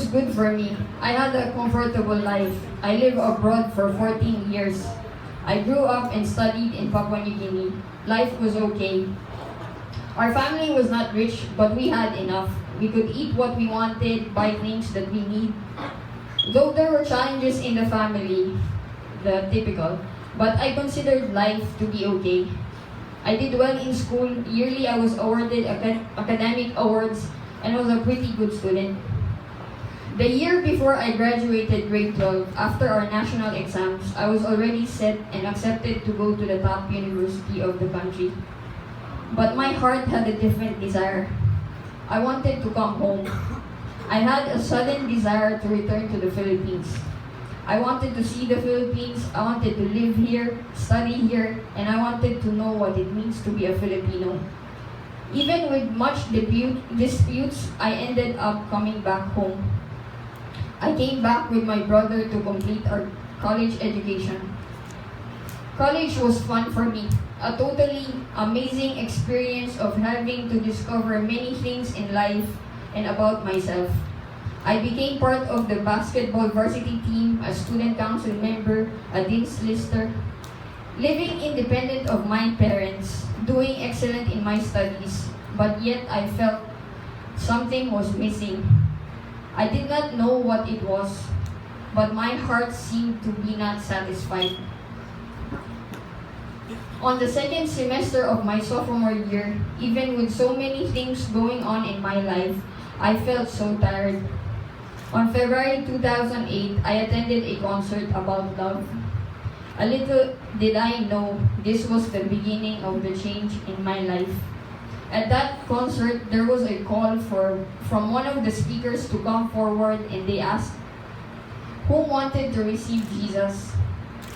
was good for me. I had a comfortable life. I lived abroad for 14 years. I grew up and studied in Papua New Guinea. Life was okay. Our family was not rich, but we had enough. We could eat what we wanted, buy things that we need. Though there were challenges in the family, the typical, but I considered life to be okay. I did well in school. Yearly, I was awarded academic awards and was a pretty good student. The year before I graduated grade 12, after our national exams, I was already set and accepted to go to the top university of the country. But my heart had a different desire. I wanted to come home. I had a sudden desire to return to the Philippines. I wanted to see the Philippines, I wanted to live here, study here, and I wanted to know what it means to be a Filipino. Even with much disputes, I ended up coming back home. I came back with my brother to complete our college education. College was fun for me, a totally amazing experience of having to discover many things in life and about myself. I became part of the basketball varsity team, a student council member, a dean's lister. Living independent of my parents, doing excellent in my studies, but yet I felt something was missing. I did not know what it was, but my heart seemed to be not satisfied. On the second semester of my sophomore year, even with so many things going on in my life, I felt so tired. On February 2008, I attended a concert about love. A little did I know this was the beginning of the change in my life. At that concert, there was a call from one of the speakers to come forward, and they asked who wanted to receive Jesus.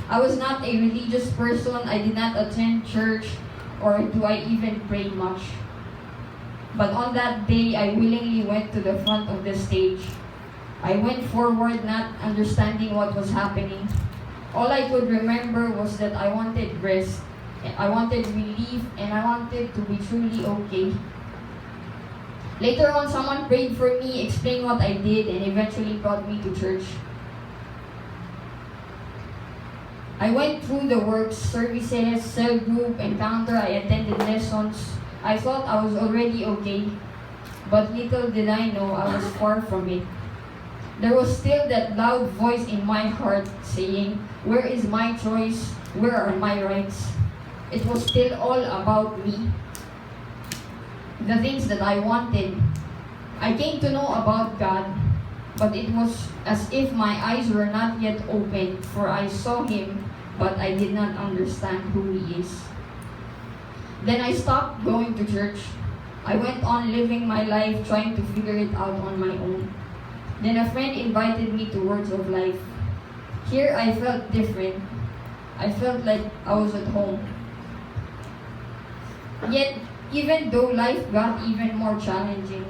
I was not a religious person. I did not attend church, or do I even pray much. But on that day, I willingly went to the front of the stage. I went forward not understanding what was happening. All I could remember was that I wanted rest, I wanted relief, and I wanted to be truly okay. Later on, someone prayed for me, explained what I did, and eventually brought me to church. I went through the works, services, cell group, encounter, I attended lessons. I thought I was already okay, but little did I know I was far from it. There was still that loud voice in my heart saying, where is my choice? Where are my rights? It was still all about me. The things that I wanted. I came to know about God, but it was as if my eyes were not yet open, for I saw Him, but I did not understand who He is. Then I stopped going to church. I went on living my life trying to figure it out on my own. Then a friend invited me to Words of Life. Here I felt different. I felt like I was at home. Yet, even though life got even more challenging,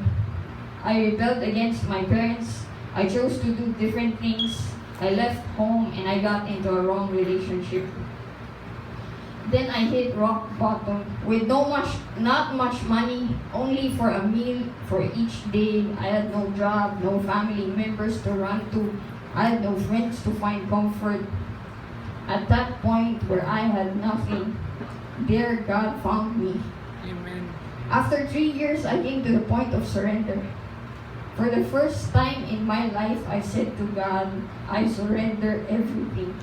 I rebelled against my parents. I chose to do different things. I left home and I got into a wrong relationship. Then I hit rock bottom with not much money, only for a meal for each day. I had no job, no family members to run to. I had no friends to find comfort. At that point where I had nothing, there God found me. Amen. After 3 years, I came to the point of surrender. For the first time in my life, I said to God, I surrender everything.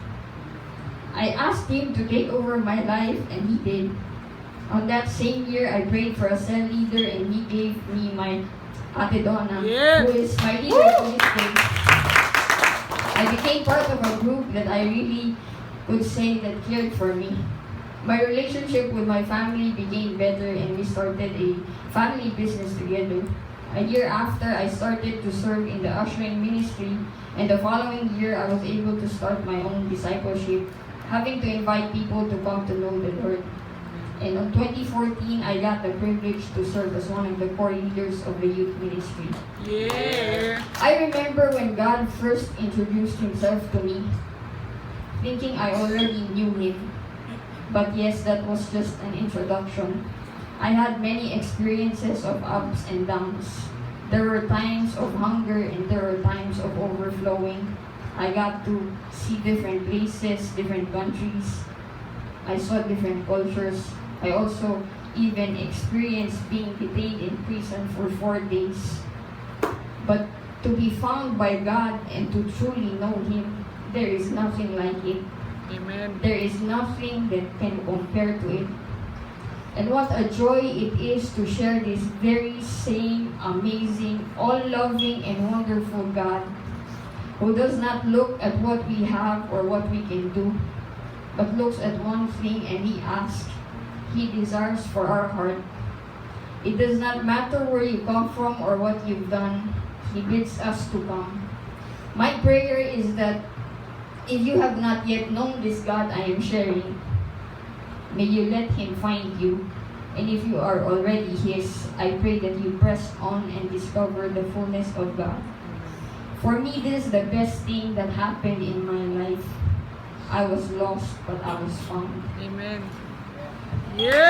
I asked Him to take over my life, and He did. On that same year, I prayed for a cell leader, and He gave me my Ate Donna, who is my leader to this day. I became part of a group that I really could say that cared for me. My relationship with my family became better, and we started a family business together. A year after, I started to serve in the ushering ministry, and the following year, I was able to start my own discipleship, having to invite people to come to know the Lord. And in 2014, I got the privilege to serve as one of the core leaders of the youth ministry. Yeah. I remember when God first introduced Himself to me, thinking I already knew Him. But yes, that was just an introduction. I had many experiences of ups and downs. There were times of hunger and there were times of overflowing. I got to see different places, different countries. I saw different cultures. I also even experienced being detained in prison for 4 days. But to be found by God and to truly know Him, there is nothing like it. Amen. There is nothing that can compare to it. And what a joy it is to share this very same amazing, all-loving, and wonderful God who does not look at what we have or what we can do, but looks at one thing and He asks, He desires for our heart. It does not matter where you come from or what you've done, He bids us to come. My prayer is that if you have not yet known this God I am sharing, may you let Him find you. And if you are already His, I pray that you press on and discover the fullness of God. For me, this is the best thing that happened in my life. I was lost, but I was found. Amen. Yeah.